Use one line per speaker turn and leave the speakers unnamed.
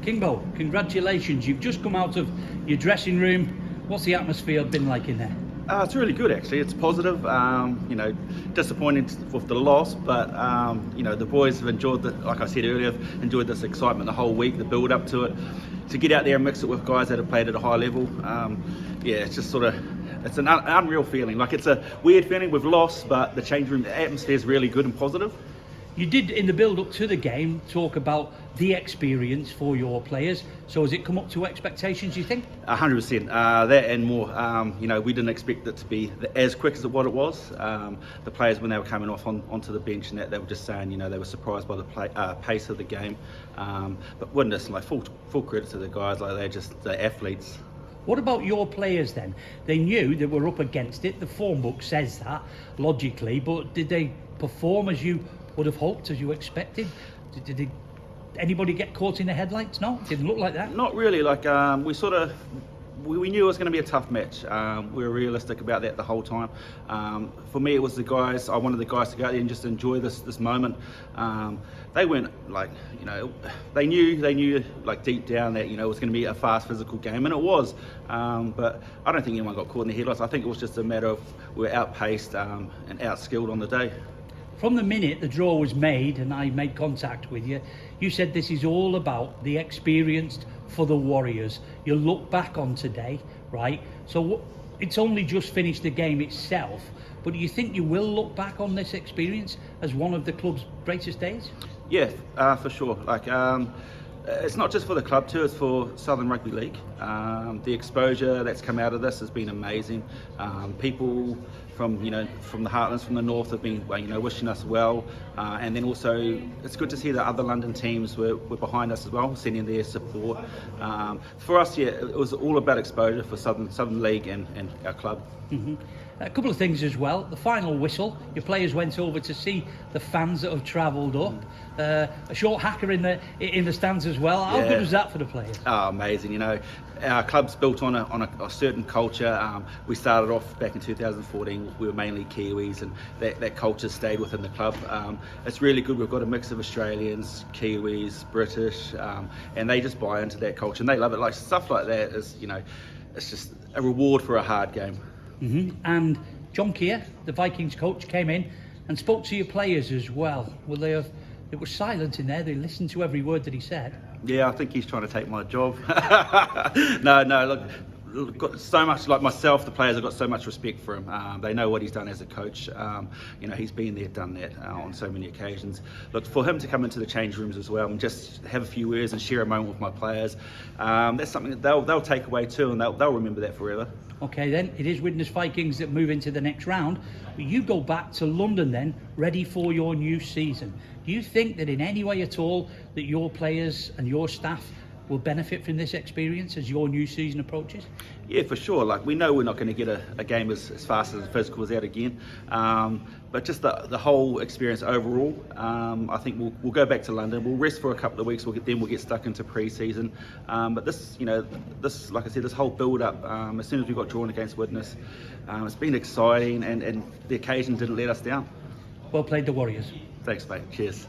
Kimbo, congratulations. You've just come out of your dressing room. What's the atmosphere been like in there?
It's really good, actually. It's positive. Disappointing with the loss, but the boys have enjoyed like I said earlier, enjoyed this excitement the whole week, the build up to it. To get out there and mix it with guys that have played at a high level, it's just it's an unreal feeling. Like, it's a weird feeling. We've lost, but the change room atmosphere is really good and positive.
You did, in the build-up to the game, talk about the experience for your players. So has it come up to expectations, you think?
100%. That and more. We didn't expect it to be as quick as what it was. The players, when they were coming off onto the bench, and that, they were just saying, they were surprised by the pace of the game. But Widnes, full credit to the guys. They're just the athletes.
What about your players then? They knew they were up against it. The form book says that, logically. But did they perform as you would have hoped, as you expected? Did anybody get caught in the headlights? No, it didn't look like that.
Not really. We knew it was going to be a tough match. We were realistic about that the whole time. For me, it was the guys. I wanted the guys to go out there and just enjoy this moment. They weren't they knew deep down that it was going to be a fast physical game, and it was. But I don't think anyone got caught in the headlights. I think it was just a matter of we were outpaced and outskilled on the day.
From the minute the draw was made and I made contact with you, you said this is all about the experienced for the Warriors. You look back on today, right? So it's only just finished the game itself, but do you think you will look back on this experience as one of the club's greatest days? Yeah,
for sure. It's not just for the club too, it's for Southern Rugby League. The exposure that's come out of this has been amazing. People from the heartlands, from the north, have been wishing us well, and then also it's good to see that other London teams were behind us as well, sending their support. For us, it was all about exposure for Southern League and our club.
Mm-hmm. A couple of things as well. The final whistle, your players went over to see the fans that have travelled up. A short hacker in the stands as well. How good was that for the players?
Oh, amazing. Our club's built on a certain culture. We started off back in 2014. We were mainly Kiwis, and that culture stayed within the club. It's really good. We've got a mix of Australians, Kiwis, British, and they just buy into that culture and they love it. Like, stuff like that is, it's just a reward for a hard game.
Mm-hmm. And John Kear, the Vikings coach, came in and spoke to your players as well. It was silent in there. They listened to every word that he said.
Yeah, I think he's trying to take my job. No, look, got so much, like myself, the players have got so much respect for him. They know what he's done as a coach. He's been there, done that on so many occasions. Look, for him to come into the change rooms as well and just have a few words and share a moment with my players, that's something that they'll take away too, and they'll remember that forever.
Okay, then it is Widnes Vikings that move into the next round. But you go back to London then, ready for your new season. Do you think that in any way at all that your players and your staff will benefit from this experience as your new season approaches?
Yeah, for sure. We know we're not going to get a game as fast as the physical is out again, but just the whole experience overall. I think we'll go back to London. We'll rest for a couple of weeks. We'll get stuck into pre-season. But this, like I said, this whole build-up. As soon as we got drawn against Widnes, it's been exciting, and the occasion didn't let us down.
Well played, the Warriors.
Thanks, mate. Cheers.